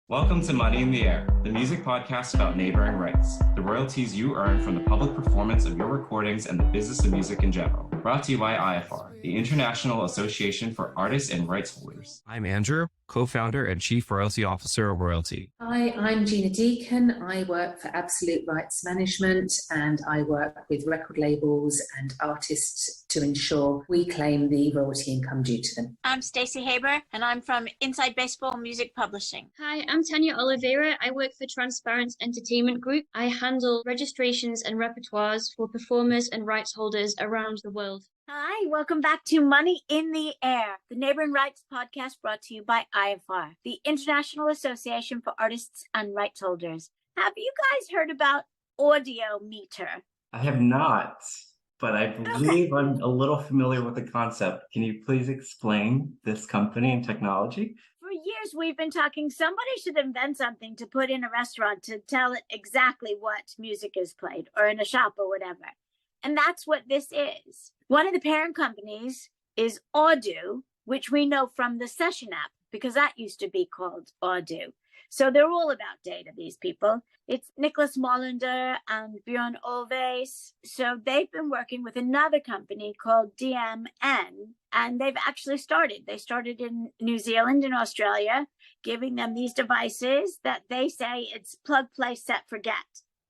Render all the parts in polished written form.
Welcome to Money in the Air, the music podcast about neighboring rights, the royalties you earn from the public performance of your recordings and the business of music in general. Brought to you by IFR, the International Association for Artists and Rights Holders. I'm Andrew, co-founder and chief royalty officer of Royalty. Hi, I'm Gina Deacon. I work for Absolute Rights Management and I work with record labels and artists to ensure we claim the royalty income due to them. I'm Stacey Haber and I'm from Inside Baseball Music Publishing. Hi, I'm Tanya Oliveira. I work for Transparent Entertainment Group. I handle registrations and repertoires for performers and rights holders around the world. Hi, welcome back to Money in the Air, the Neighboring Rights podcast brought to you by IFR, the International Association for Artists and Rights Holders. Have you guys heard about Audiometer? I have not, but I believe I'm a little familiar with the concept. Can you please explain this company and technology? For years, we've been talking somebody should invent something to put in a restaurant to tell it exactly what music is played, or in a shop or whatever. And that's what this is. One of the parent companies is Audu, which we know from the Session app, because that used to be called Audu. So they're all about data, these people. It's Nicholas Molander and Bjorn Ulvaeus. So they've been working with another company called DMN, and they've actually started. They started in New Zealand and Australia, giving them these devices that they say it's plug, play, set, forget.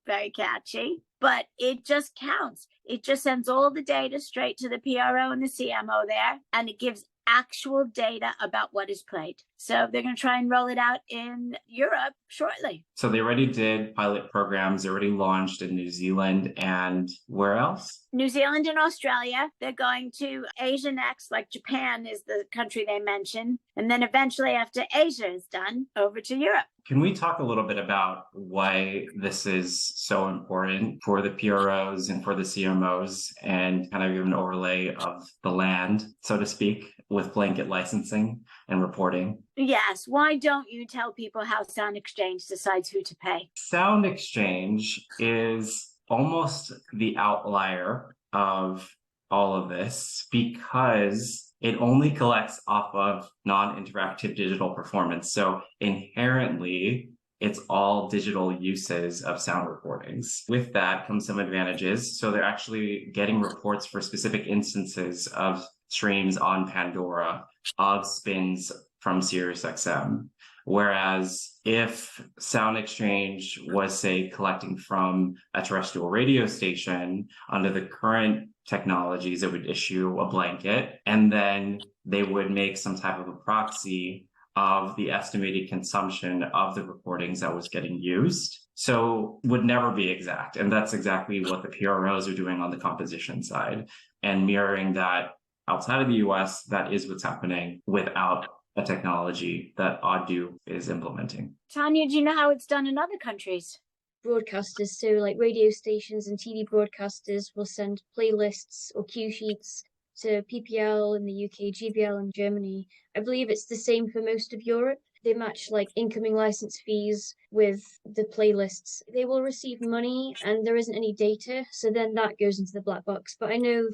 Very catchy, but it just counts. It just sends all the data straight to the PRO and the CMO there, and it gives actual data about what is played. So they're going to try and roll it out in Europe shortly. So they already did pilot programs, they already launched in New Zealand, and where else? New Zealand and Australia. They're going to Asia next, like Japan is the country they mentioned. And then eventually after Asia is done, over to Europe. Can we talk a little bit about why this is so important for the PROs and for the CMOs, and kind of give an overlay of the land, so to speak, with blanket licensing and reporting? Yes. Why don't you tell people how Sound Exchange decides who to pay? Sound Exchange is almost the outlier of all of this because it only collects off of non-interactive digital performance. So inherently, it's all digital uses of sound recordings. With that comes some advantages. So they're actually getting reports for specific instances of streams on Pandora, of spins from SiriusXM. Whereas if Sound Exchange was, say, collecting from a terrestrial radio station, under the current technologies, it would issue a blanket, and then they would make some type of a proxy of the estimated consumption of the recordings that was getting used. So would never be exact. And that's exactly what the PROs are doing on the composition side. And mirroring that outside of the US, that is what's happening without a technology that Audu is implementing. Tanya, do you know how it's done in other countries? Broadcasters, so like radio stations and TV broadcasters will send playlists or cue sheets to PPL in the UK, GBL in Germany. I believe it's the same for most of Europe. They match like incoming license fees with the playlists. They will receive money and there isn't any data, so then that goes into the black box. But I know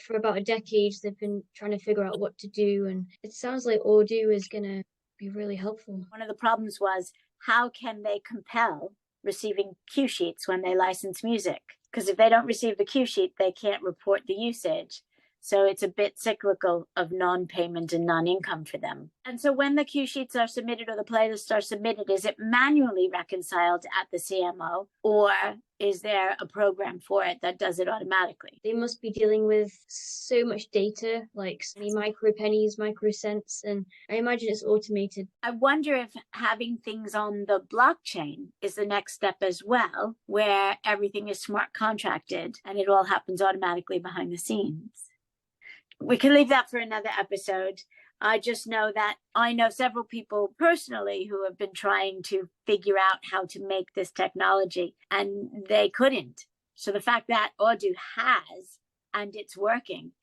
for about a decade they've been trying to figure out what to do, and it sounds like Audu is going to be really helpful. One of the problems was, how can they compel receiving cue sheets when they license music? Because if they don't receive the cue sheet, they can't report the usage. So it's a bit cyclical of non-payment and non-income for them. And so when the cue sheets are submitted or the playlists are submitted, is it manually reconciled at the CMO, or is there a program for it that does it automatically? They must be dealing with so much data, like so many micro pennies, micro cents, and I imagine it's automated. I wonder if having things on the blockchain is the next step as well, where everything is smart contracted and it all happens automatically behind the scenes. We can leave that for another episode. I just know that I know several people personally who have been trying to figure out how to make this technology, and they couldn't. So the fact that Audu has, and it's working,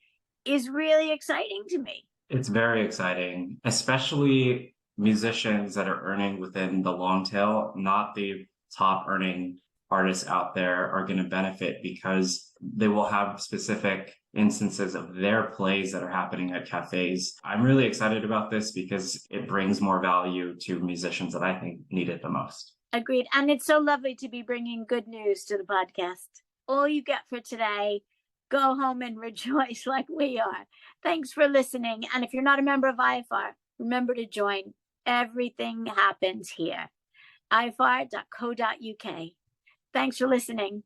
is really exciting to me. It's very exciting, especially musicians that are earning within the long tail, not the top earning artists out there are going to benefit because they will have specific instances of their plays that are happening at cafes. I'm really excited about this because it brings more value to musicians that I think need it the most. Agreed. And it's so lovely to be bringing good news to the podcast. All you get for today, go home and rejoice like we are. Thanks for listening. And if you're not a member of IFR, remember to join. Everything happens here. ifr.co.uk. Thanks for listening.